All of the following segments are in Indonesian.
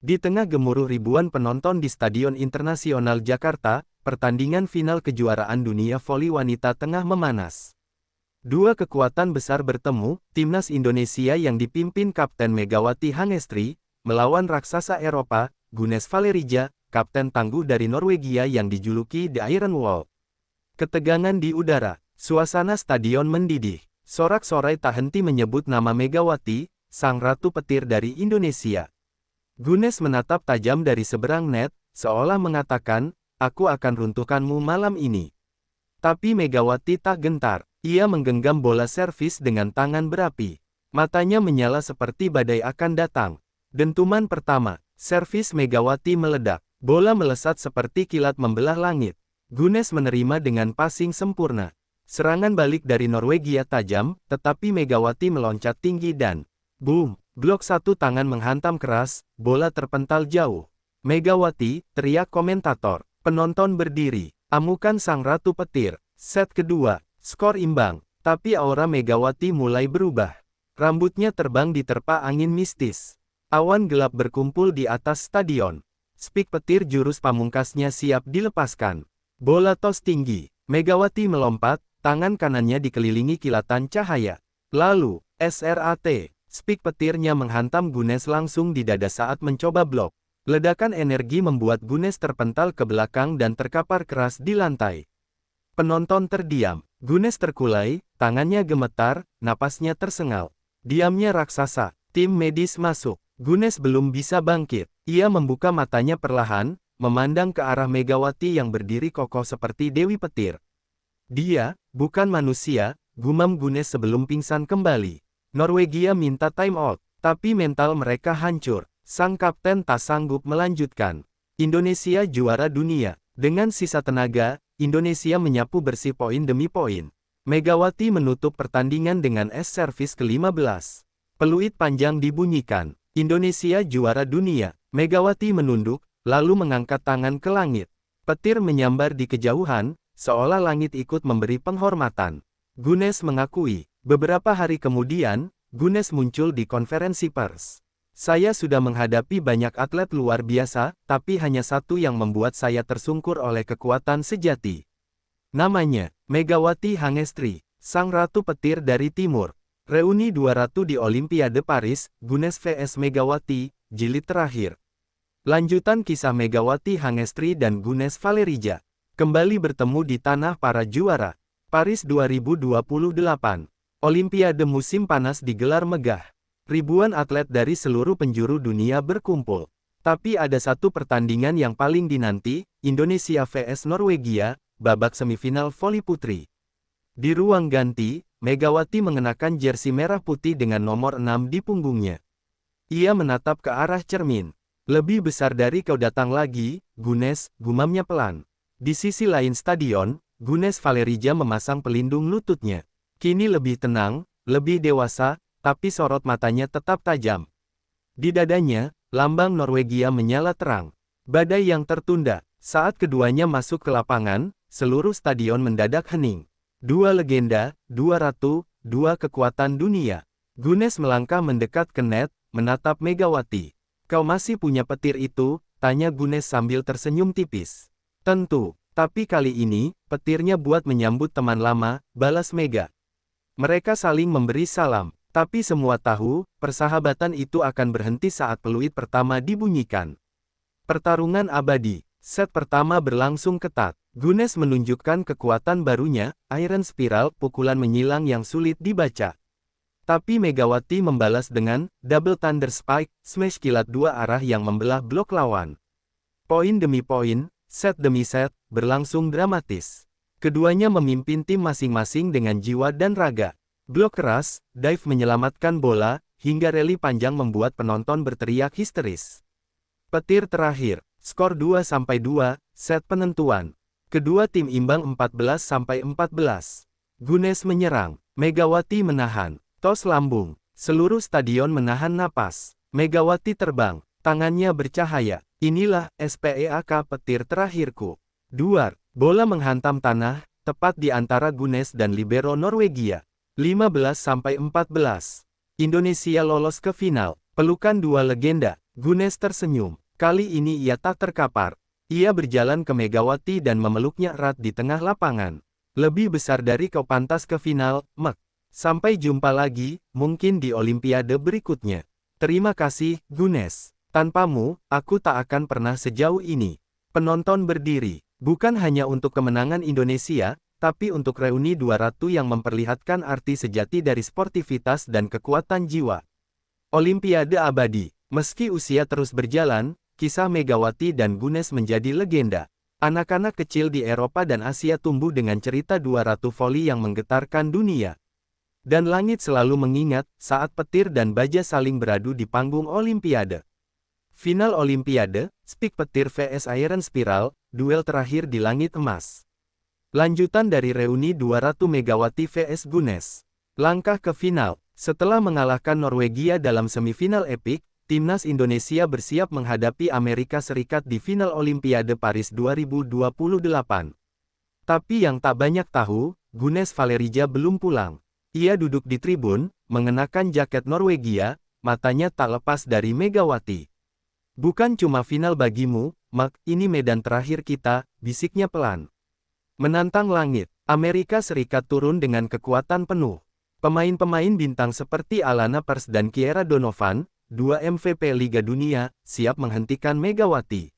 Di tengah gemuruh ribuan penonton di Stadion Internasional Jakarta, pertandingan final kejuaraan dunia voli wanita tengah memanas. Dua kekuatan besar bertemu, timnas Indonesia yang dipimpin Kapten Megawati Hangestri, melawan raksasa Eropa, Gunes Valerija, kapten tangguh dari Norwegia yang dijuluki The Iron Wall. Ketegangan di udara, suasana stadion mendidih, sorak-sorai tak henti menyebut nama Megawati, sang ratu petir dari Indonesia. Gunes menatap tajam dari seberang net, seolah mengatakan, "Aku akan runtuhkanmu malam ini." Tapi Megawati tak gentar, ia menggenggam bola servis dengan tangan berapi. Matanya menyala seperti badai akan datang. Dentuman pertama, servis Megawati meledak, bola melesat seperti kilat membelah langit. Gunes menerima dengan passing sempurna. Serangan balik dari Norwegia tajam, tetapi Megawati meloncat tinggi dan boom! Blok satu tangan menghantam keras, bola terpental jauh. "Megawati," teriak komentator. Penonton berdiri. Amukan sang ratu petir. Set kedua, skor imbang. Tapi aura Megawati mulai berubah. Rambutnya terbang diterpa angin mistis. Awan gelap berkumpul di atas stadion. Spik petir jurus pamungkasnya siap dilepaskan. Bola tos tinggi. Megawati melompat, tangan kanannya dikelilingi kilatan cahaya. Lalu, SRAT. Spik petirnya menghantam Gunes langsung di dada saat mencoba blok. Ledakan energi membuat Gunes terpental ke belakang dan terkapar keras di lantai. Penonton terdiam. Gunes terkulai, tangannya gemetar, napasnya tersengal. Diamnya raksasa. Tim medis masuk. Gunes belum bisa bangkit. Ia membuka matanya perlahan, memandang ke arah Megawati yang berdiri kokoh seperti Dewi Petir. "Dia bukan manusia," gumam Gunes sebelum pingsan kembali. Norwegia minta time out, tapi mental mereka hancur. Sang kapten tak sanggup melanjutkan. Indonesia juara dunia. Dengan sisa tenaga, Indonesia menyapu bersih poin demi poin. Megawati menutup pertandingan dengan servis ke-15. Peluit panjang dibunyikan. Indonesia juara dunia. Megawati menunduk, lalu mengangkat tangan ke langit. Petir menyambar di kejauhan, seolah langit ikut memberi penghormatan. Gunes mengakui. Beberapa hari kemudian, Gunes muncul di konferensi pers. "Saya sudah menghadapi banyak atlet luar biasa, tapi hanya satu yang membuat saya tersungkur oleh kekuatan sejati. Namanya, Megawati Hangestri, sang ratu petir dari timur." Reuni 2 ratu di Olimpiade Paris, Gunes vs Megawati, jilid terakhir. Lanjutan kisah Megawati Hangestri dan Gunes Valerija. Kembali bertemu di tanah para juara. Paris 2028. Olimpiade musim panas digelar megah. Ribuan atlet dari seluruh penjuru dunia berkumpul. Tapi ada satu pertandingan yang paling dinanti, Indonesia vs Norwegia, babak semifinal voli putri. Di ruang ganti, Megawati mengenakan jersey merah putih dengan nomor 6 di punggungnya. Ia menatap ke arah cermin. "Lebih besar dari kau datang lagi, Gunes," gumamnya pelan. Di sisi lain stadion, Gunes Valerija memasang pelindung lututnya. Kini lebih tenang, lebih dewasa, tapi sorot matanya tetap tajam. Di dadanya, lambang Norwegia menyala terang. Badai yang tertunda. Saat keduanya masuk ke lapangan, seluruh stadion mendadak hening. Dua legenda, dua ratu, dua kekuatan dunia. Gunes melangkah mendekat ke net, menatap Megawati. "Kau masih punya petir itu?" tanya Gunes sambil tersenyum tipis. "Tentu, tapi kali ini, petirnya buat menyambut teman lama," balas Mega. Mereka saling memberi salam, tapi semua tahu, persahabatan itu akan berhenti saat peluit pertama dibunyikan. Pertarungan abadi. Set pertama berlangsung ketat. Gunes menunjukkan kekuatan barunya, Iron Spiral, pukulan menyilang yang sulit dibaca. Tapi Megawati membalas dengan Double Thunder Spike, smash kilat dua arah yang membelah blok lawan. Poin demi poin, set demi set, berlangsung dramatis. Keduanya memimpin tim masing-masing dengan jiwa dan raga. Blok keras, dive menyelamatkan bola, hingga rally panjang membuat penonton berteriak histeris. Petir terakhir, skor 2-2, set penentuan. Kedua tim imbang 14-14. Gunes menyerang, Megawati menahan. Tos lambung, seluruh stadion menahan napas. Megawati terbang, tangannya bercahaya. "Inilah SPEAK petir terakhirku." Duar. Bola menghantam tanah, tepat di antara Gunes dan libero Norwegia. 15-14. Indonesia lolos ke final. Pelukan dua legenda. Gunes tersenyum. Kali ini ia tak terkapar. Ia berjalan ke Megawati dan memeluknya erat di tengah lapangan. Lebih besar dari kau pantas ke final, Mek. Sampai jumpa lagi, mungkin di Olimpiade berikutnya. Terima kasih, Gunes. Tanpamu, aku tak akan pernah sejauh ini. Penonton berdiri, bukan hanya untuk kemenangan Indonesia, tapi untuk reuni dua ratu yang memperlihatkan arti sejati dari sportivitas dan kekuatan jiwa. Olimpiade abadi. Meski usia terus berjalan, kisah Megawati dan Gunes menjadi legenda. Anak-anak kecil di Eropa dan Asia tumbuh dengan cerita dua ratu voli yang menggetarkan dunia. Dan langit selalu mengingat saat petir dan baja saling beradu di panggung Olimpiade. Final Olimpiade, Speak Petir vs Iron Spiral, duel terakhir di langit emas. Lanjutan dari reuni dua ratu Megawati vs Gunes. Langkah ke final. Setelah mengalahkan Norwegia dalam semifinal epik, Timnas Indonesia bersiap menghadapi Amerika Serikat di final Olimpiade Paris 2028. Tapi yang tak banyak tahu, Gunes Valerija belum pulang. Ia duduk di tribun, mengenakan jaket Norwegia, matanya tak lepas dari Megawati. Bukan cuma final bagimu, Mek, ini medan terakhir kita, bisiknya pelan. Menantang langit, Amerika Serikat turun dengan kekuatan penuh. Pemain-pemain bintang seperti Alana Pers dan Kiera Donovan, dua MVP Liga Dunia, siap menghentikan Megawati.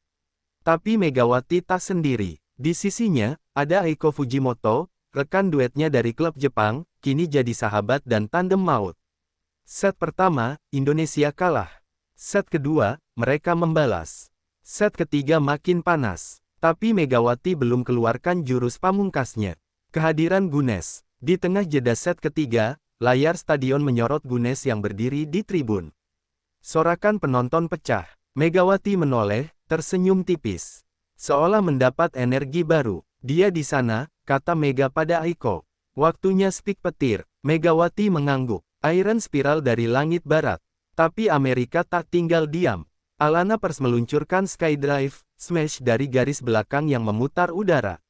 Tapi Megawati tak sendiri. Di sisinya, ada Eiko Fujimoto, rekan duetnya dari klub Jepang, kini jadi sahabat dan tandem maut. Set pertama, Indonesia kalah. Set kedua, mereka membalas. Set ketiga makin panas. Tapi Megawati belum keluarkan jurus pamungkasnya. Kehadiran Gunes. Di tengah jeda set ketiga, layar stadion menyorot Gunes yang berdiri di tribun. Sorakan penonton pecah. Megawati menoleh, tersenyum tipis. Seolah mendapat energi baru. Dia di sana, kata Mega pada Aiko. Waktunya speak petir. Megawati mengangguk. Iron Spiral dari langit barat. Tapi Amerika tak tinggal diam. Alana Pers meluncurkan Skydrive, smash dari garis belakang yang memutar udara.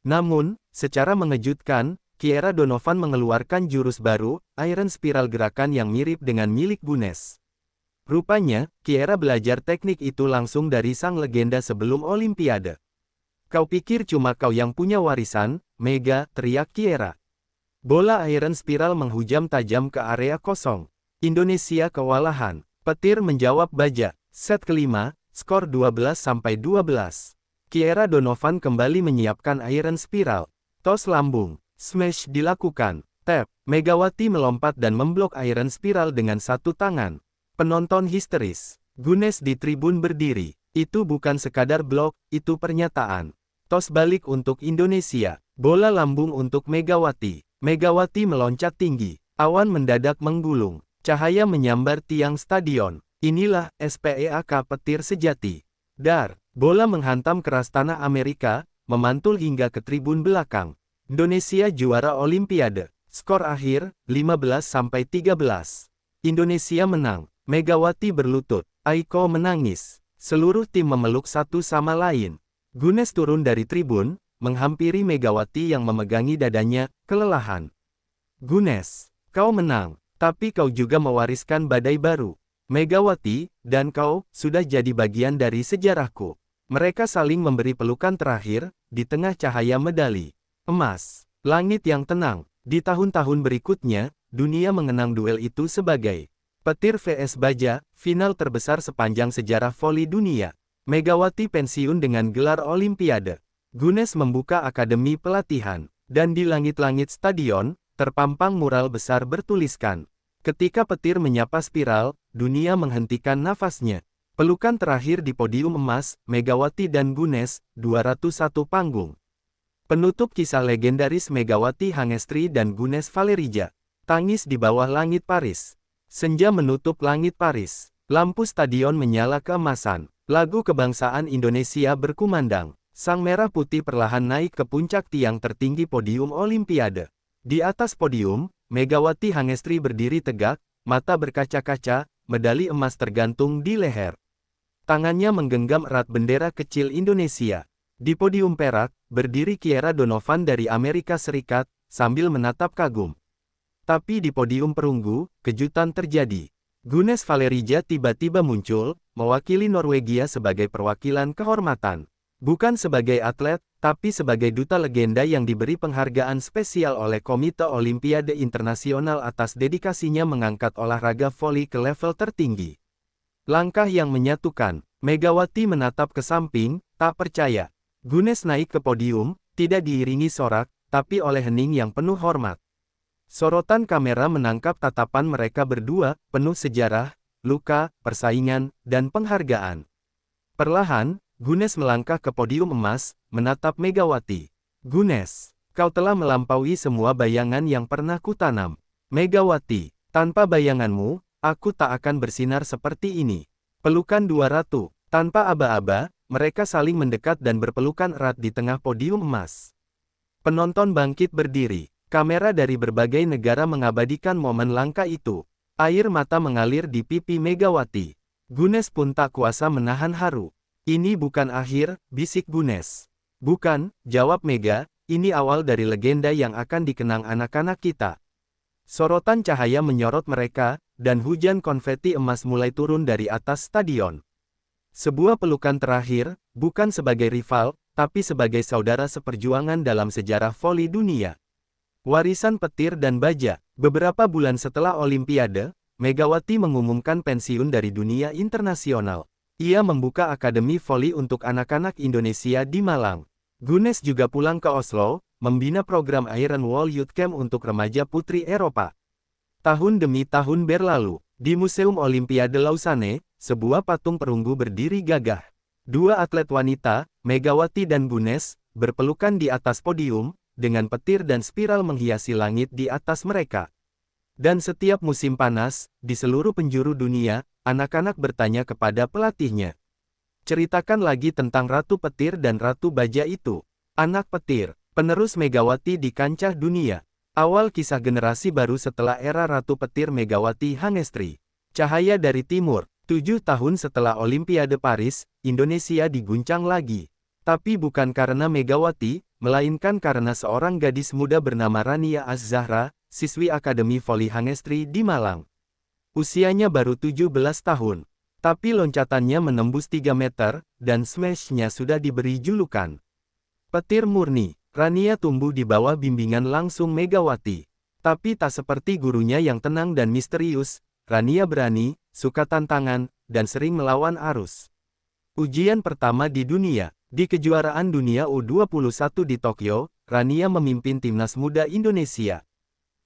Namun, secara mengejutkan, Kiera Donovan mengeluarkan jurus baru, Iron Spiral, gerakan yang mirip dengan milik Gunes. Rupanya, Kiera belajar teknik itu langsung dari sang legenda sebelum Olimpiade. Kau pikir cuma kau yang punya warisan, Mega, teriak Kiera. Bola Iron Spiral menghujam tajam ke area kosong. Indonesia kewalahan. Petir menjawab baja. Set kelima, skor 12-12. Kiera Donovan kembali menyiapkan Iron Spiral. Tos lambung. Smash dilakukan. Tap. Megawati melompat dan memblok Iron Spiral dengan satu tangan. Penonton histeris. Gunes di tribun berdiri. Itu bukan sekadar blok, itu pernyataan. Tos balik untuk Indonesia. Bola lambung untuk Megawati. Megawati meloncat tinggi. Awan mendadak menggulung. Cahaya menyambar tiang stadion. Inilah SPEAK petir sejati. Dar. Bola menghantam keras tanah Amerika, memantul hingga ke tribun belakang. Indonesia juara Olimpiade. Skor akhir, 15-13. Indonesia menang. Megawati berlutut. Aiko menangis. Seluruh tim memeluk satu sama lain. Gunes turun dari tribun, menghampiri Megawati yang memegangi dadanya, kelelahan. Gunes, kau menang, tapi kau juga mewariskan badai baru. Megawati, dan kau, sudah jadi bagian dari sejarahku. Mereka saling memberi pelukan terakhir, di tengah cahaya medali emas. Langit yang tenang. Di tahun-tahun berikutnya, dunia mengenang duel itu sebagai Petir vs Baja, final terbesar sepanjang sejarah voli dunia. Megawati pensiun dengan gelar Olimpiade. Gunes membuka akademi pelatihan. Dan di langit-langit stadion, terpampang mural besar bertuliskan, ketika petir menyapa spiral, dunia menghentikan nafasnya. Pelukan terakhir di podium emas, Megawati dan Gunes, 201 panggung. Penutup kisah legendaris Megawati Hangestri dan Gunes Valerija. Tangis di bawah langit Paris. Senja menutup langit Paris. Lampu stadion menyala keemasan. Lagu kebangsaan Indonesia berkumandang. Sang merah putih perlahan naik ke puncak tiang tertinggi podium Olimpiade. Di atas podium, Megawati Hangestri berdiri tegak, mata berkaca-kaca, medali emas tergantung di leher. Tangannya menggenggam erat bendera kecil Indonesia. Di podium perak, berdiri Kiera Donovan dari Amerika Serikat, sambil menatap kagum. Tapi di podium perunggu, kejutan terjadi. Gunes Valerija tiba-tiba muncul, mewakili Norwegia sebagai perwakilan kehormatan. Bukan sebagai atlet, tapi sebagai duta legenda yang diberi penghargaan spesial oleh Komite Olimpiade Internasional atas dedikasinya mengangkat olahraga voli ke level tertinggi. Langkah yang menyatukan. Megawati menatap ke samping, tak percaya. Gunes naik ke podium, tidak diiringi sorak, tapi oleh hening yang penuh hormat. Sorotan kamera menangkap tatapan mereka berdua, penuh sejarah, luka, persaingan, dan penghargaan. Perlahan, Gunes melangkah ke podium emas, menatap Megawati. Gunes, kau telah melampaui semua bayangan yang pernah kutanam. Megawati, tanpa bayanganmu, aku tak akan bersinar seperti ini. Pelukan dua ratu, tanpa aba-aba, mereka saling mendekat dan berpelukan erat di tengah podium emas. Penonton bangkit berdiri. Kamera dari berbagai negara mengabadikan momen langka itu. Air mata mengalir di pipi Megawati. Gunes pun tak kuasa menahan haru. Ini bukan akhir, bisik Gunes. Bukan, jawab Mega, ini awal dari legenda yang akan dikenang anak-anak kita. Sorotan cahaya menyorot mereka, dan hujan konfeti emas mulai turun dari atas stadion. Sebuah pelukan terakhir, bukan sebagai rival, tapi sebagai saudara seperjuangan dalam sejarah voli dunia. Warisan petir dan baja. Beberapa bulan setelah Olimpiade, Megawati mengumumkan pensiun dari dunia internasional. Ia membuka Akademi Voli untuk anak-anak Indonesia di Malang. Gunes juga pulang ke Oslo, membina program Iron Wall Youth Camp untuk remaja putri Eropa. Tahun demi tahun berlalu, di Museum Olimpiade Lausanne, sebuah patung perunggu berdiri gagah. Dua atlet wanita, Megawati dan Gunes, berpelukan di atas podium, dengan petir dan spiral menghiasi langit di atas mereka. Dan setiap musim panas, di seluruh penjuru dunia, anak-anak bertanya kepada pelatihnya. Ceritakan lagi tentang Ratu Petir dan Ratu Baja itu. Anak petir, penerus Megawati di kancah dunia. Awal kisah generasi baru setelah era Ratu Petir Megawati Hangestri. Cahaya dari Timur. 7 tahun setelah Olimpiade Paris, Indonesia diguncang lagi. Tapi bukan karena Megawati, melainkan karena seorang gadis muda bernama Rania Az-Zahra, siswi Akademi Voli Hangestri di Malang. Usianya baru 17 tahun, tapi loncatannya menembus 3 meter, dan smash-nya sudah diberi julukan Petir Murni. Rania tumbuh di bawah bimbingan langsung Megawati. Tapi tak seperti gurunya yang tenang dan misterius, Rania berani, suka tantangan, dan sering melawan arus. Ujian pertama di dunia. Di kejuaraan dunia U21 di Tokyo, Rania memimpin timnas muda Indonesia.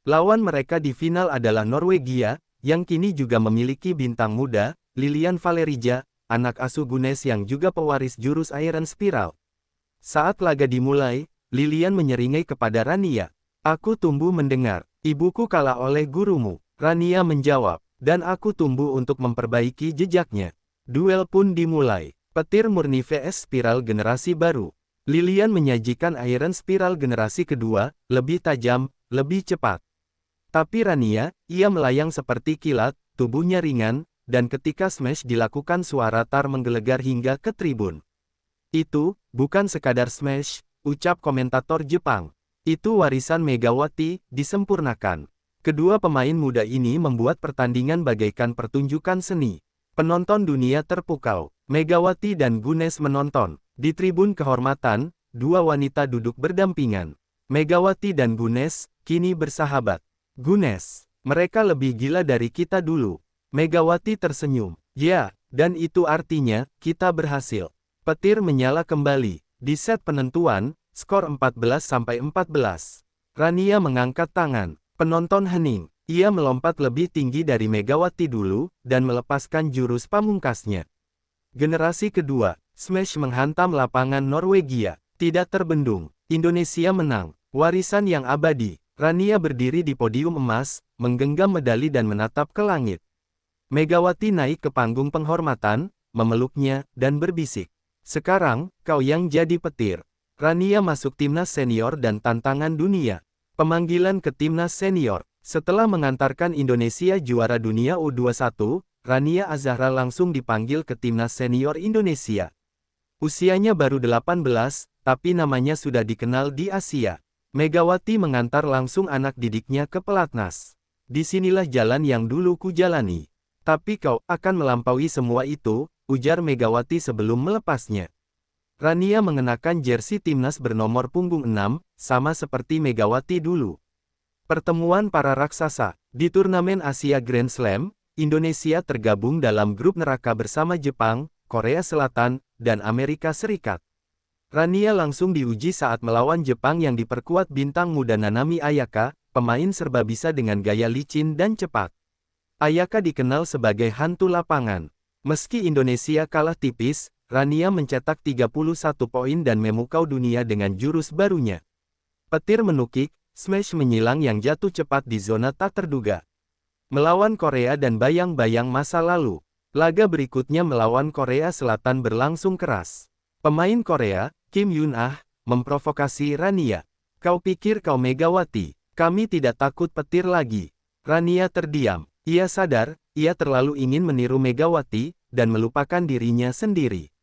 Lawan mereka di final adalah Norwegia, yang kini juga memiliki bintang muda, Lilian Valerija, anak asuh Gunes yang juga pewaris jurus Iron Spiral. Saat laga dimulai, Lilian menyeringai kepada Rania. Aku tumbuh mendengar, ibuku kalah oleh gurumu. Rania menjawab, dan aku tumbuh untuk memperbaiki jejaknya. Duel pun dimulai. Petir Murni vs Spiral generasi baru. Lilian menyajikan Iron Spiral generasi kedua, lebih tajam, lebih cepat. Tapi Rania, ia melayang seperti kilat, tubuhnya ringan, dan ketika smash dilakukan suara tar menggelegar hingga ke tribun. Itu, bukan sekadar smash, ucap komentator Jepang. Itu warisan Megawati, disempurnakan. Kedua pemain muda ini membuat pertandingan bagaikan pertunjukan seni. Penonton dunia terpukau. Megawati dan Gunes menonton. Di tribun kehormatan, dua wanita duduk berdampingan. Megawati dan Gunes, kini bersahabat. Gunes, mereka lebih gila dari kita dulu. Megawati tersenyum. Ya, dan itu artinya, kita berhasil. Petir menyala kembali. Di set penentuan, skor 14-14. Rania mengangkat tangan. Penonton hening. Ia melompat lebih tinggi dari Megawati dulu, dan melepaskan jurus pamungkasnya. Generasi kedua, smash menghantam lapangan Norwegia. Tidak terbendung. Indonesia menang. Warisan yang abadi. Rania berdiri di podium emas, menggenggam medali dan menatap ke langit. Megawati naik ke panggung penghormatan, memeluknya, dan berbisik. Sekarang, kau yang jadi petir. Rania masuk timnas senior dan tantangan dunia. Pemanggilan ke timnas senior. Setelah mengantarkan Indonesia juara dunia U21, Rania Az-Zahra langsung dipanggil ke timnas senior Indonesia. Usianya baru 18, tapi namanya sudah dikenal di Asia. Megawati mengantar langsung anak didiknya ke pelatnas. Disinilah jalan yang dulu ku jalani. Tapi kau akan melampaui semua itu, ujar Megawati sebelum melepasnya. Rania mengenakan jersey timnas bernomor punggung 6, sama seperti Megawati dulu. Pertemuan para raksasa. Di turnamen Asia Grand Slam, Indonesia tergabung dalam grup neraka bersama Jepang, Korea Selatan, dan Amerika Serikat. Rania langsung diuji saat melawan Jepang yang diperkuat bintang muda Nanami Ayaka, pemain serba bisa dengan gaya licin dan cepat. Ayaka dikenal sebagai hantu lapangan. Meski Indonesia kalah tipis, Rania mencetak 31 poin dan memukau dunia dengan jurus barunya. Petir menukik, smash menyilang yang jatuh cepat di zona tak terduga. Melawan Korea dan bayang-bayang masa lalu. Laga berikutnya melawan Korea Selatan berlangsung keras. Pemain Korea, Kim Yoon-ah, memprovokasi Rania. Kau pikir kau Megawati? Kami tidak takut petir lagi. Rania terdiam. Ia sadar, ia terlalu ingin meniru Megawati, dan melupakan dirinya sendiri.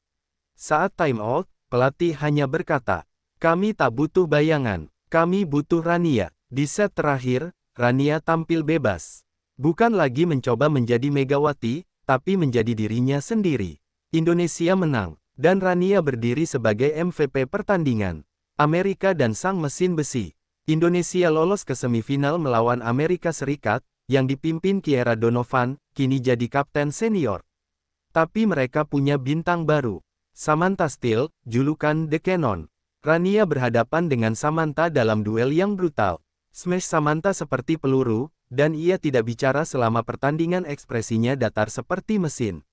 Saat time out, pelatih hanya berkata, kami tak butuh bayangan, kami butuh Rania. Di set terakhir, Rania tampil bebas. Bukan lagi mencoba menjadi Megawati, tapi menjadi dirinya sendiri. Indonesia menang, dan Rania berdiri sebagai MVP pertandingan. Amerika dan sang mesin besi. Indonesia lolos ke semifinal melawan Amerika Serikat, yang dipimpin Kiera Donovan, kini jadi kapten senior. Tapi mereka punya bintang baru. Samantha Steele, julukan The Cannon. Rania berhadapan dengan Samantha dalam duel yang brutal. Smash Samantha seperti peluru, dan ia tidak bicara selama pertandingan, ekspresinya datar seperti mesin.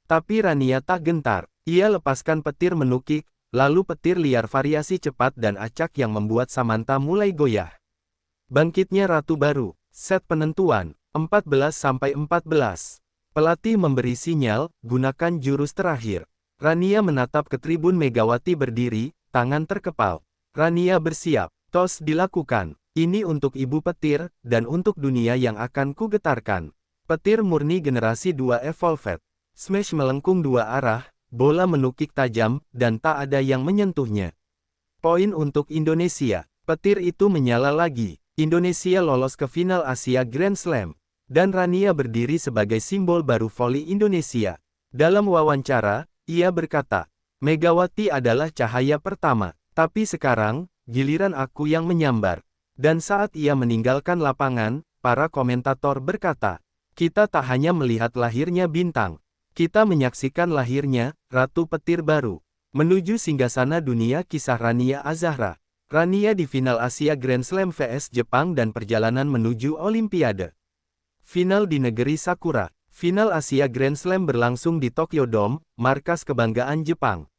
Tapi Rania tak gentar. Ia lepaskan petir menukik, lalu petir liar variasi cepat dan acak yang membuat Samantha mulai goyah. Bangkitnya Ratu Baru. Set penentuan, 14-14. Pelatih memberi sinyal, gunakan jurus terakhir. Rania menatap ke tribun. Megawati berdiri, tangan terkepal. Rania bersiap, tos dilakukan. Ini untuk ibu petir, dan untuk dunia yang akan kugetarkan. Petir murni generasi 2 Evolved. Smash melengkung dua arah, bola menukik tajam, dan tak ada yang menyentuhnya. Poin untuk Indonesia. Petir itu menyala lagi. Indonesia lolos ke final Asia Grand Slam. Dan Rania berdiri sebagai simbol baru voli Indonesia. Dalam wawancara, ia berkata, Megawati adalah cahaya pertama. Tapi sekarang, giliran aku yang menyambar. Dan saat ia meninggalkan lapangan, para komentator berkata, kita tak hanya melihat lahirnya bintang. Kita menyaksikan lahirnya, Ratu Petir baru. Menuju singgasana dunia kisah Rania Azahra. Rania di final Asia Grand Slam vs Jepang dan perjalanan menuju Olimpiade. Final di negeri Sakura. Final Asia Grand Slam berlangsung di Tokyo Dome, markas kebanggaan Jepang.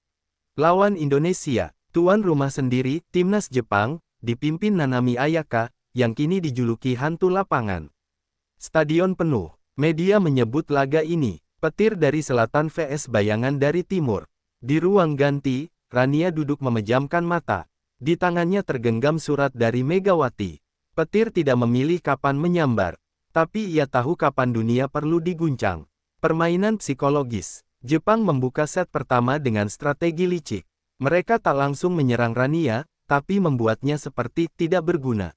Lawan Indonesia, tuan rumah sendiri, timnas Jepang, dipimpin Nanami Ayaka, yang kini dijuluki hantu lapangan. Stadion penuh. Media menyebut laga ini, petir dari selatan vs bayangan dari timur. Di ruang ganti, Rania duduk memejamkan mata. Di tangannya tergenggam surat dari Megawati. Petir tidak memilih kapan menyambar. Tapi ia tahu kapan dunia perlu diguncang. Permainan psikologis. Jepang membuka set pertama dengan strategi licik. Mereka tak langsung menyerang Rania, tapi membuatnya seperti tidak berguna.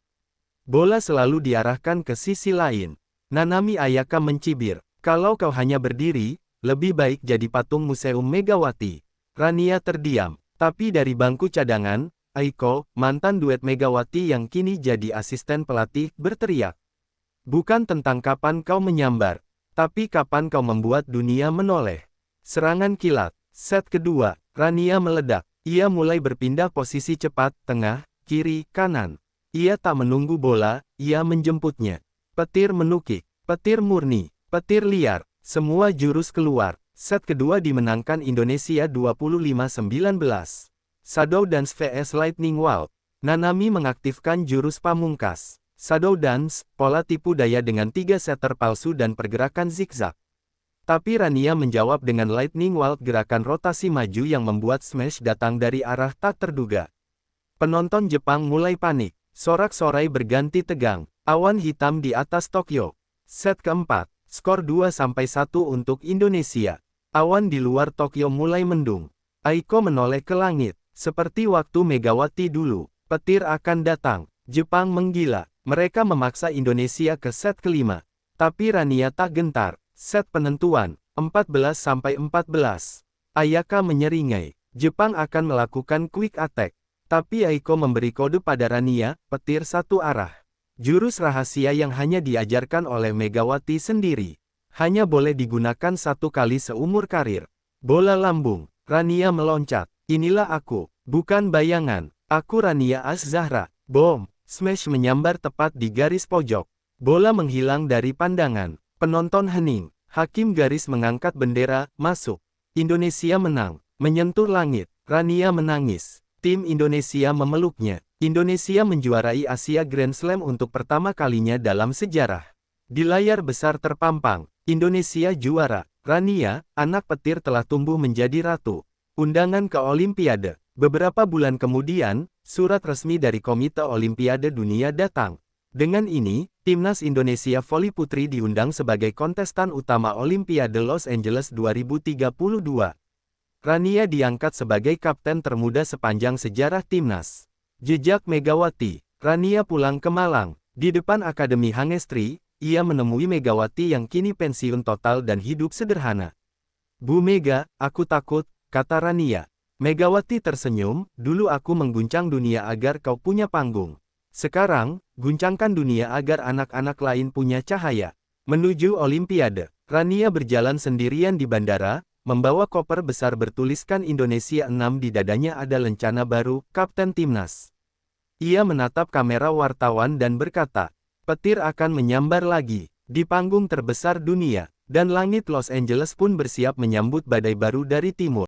Bola selalu diarahkan ke sisi lain. Nanami Ayaka mencibir. Kalau kau hanya berdiri, lebih baik jadi patung museum Megawati. Rania terdiam. Tapi dari bangku cadangan, Aiko, mantan duet Megawati yang kini jadi asisten pelatih, berteriak. Bukan tentang kapan kau menyambar, tapi kapan kau membuat dunia menoleh. Serangan kilat. Set kedua, Rania meledak. Ia mulai berpindah posisi cepat, tengah, kiri, kanan. Ia tak menunggu bola, ia menjemputnya. Petir menukik, petir murni, petir liar, semua jurus keluar. Set kedua dimenangkan Indonesia 25-19. Shadow Dance vs Lightning Wall. Nanami mengaktifkan jurus pamungkas. Shadow Dance, pola tipu daya dengan 3 setter palsu dan pergerakan zigzag. Tapi Rania menjawab dengan Lightning Wall, gerakan rotasi maju yang membuat smash datang dari arah tak terduga. Penonton Jepang mulai panik. Sorak-sorai berganti tegang. Awan hitam di atas Tokyo. Set keempat, skor 2-1 untuk Indonesia. Awan di luar Tokyo mulai mendung. Aiko menoleh ke langit. Seperti waktu Megawati dulu, petir akan datang. Jepang menggila. Mereka memaksa Indonesia ke set kelima. Tapi Rania tak gentar. Set penentuan, 14-14. Ayaka menyeringai. Jepang akan melakukan quick attack. Tapi Aiko memberi kode pada Rania, petir satu arah. Jurus rahasia yang hanya diajarkan oleh Megawati sendiri. Hanya boleh digunakan satu kali seumur karir. Bola lambung. Rania meloncat. Inilah aku. Bukan bayangan. Aku Rania Az-Zahra. Bom. Smash menyambar tepat di garis pojok. Bola menghilang dari pandangan. Penonton hening. Hakim garis mengangkat bendera, masuk. Indonesia menang. Menyentuh langit. Rania menangis. Tim Indonesia memeluknya. Indonesia menjuarai Asia Grand Slam untuk pertama kalinya dalam sejarah. Di layar besar terpampang, Indonesia juara. Rania, anak petir telah tumbuh menjadi ratu. Undangan ke Olimpiade. Beberapa bulan kemudian, surat resmi dari Komite Olimpiade Dunia datang. Dengan ini, Timnas Indonesia Voli Putri diundang sebagai kontestan utama Olimpiade Los Angeles 2032. Rania diangkat sebagai kapten termuda sepanjang sejarah Timnas. Jejak Megawati. Rania pulang ke Malang. Di depan Akademi Hangestri, ia menemui Megawati yang kini pensiun total dan hidup sederhana. Bu Mega, aku takut, kata Rania. Megawati tersenyum, dulu aku mengguncang dunia agar kau punya panggung. Sekarang, guncangkan dunia agar anak-anak lain punya cahaya. Menuju Olimpiade, Rania berjalan sendirian di bandara, membawa koper besar bertuliskan Indonesia 6 di dadanya. Ada lencana baru, Kapten Timnas. Ia menatap kamera wartawan dan berkata, petir akan menyambar lagi, di panggung terbesar dunia, dan langit Los Angeles pun bersiap menyambut badai baru dari timur.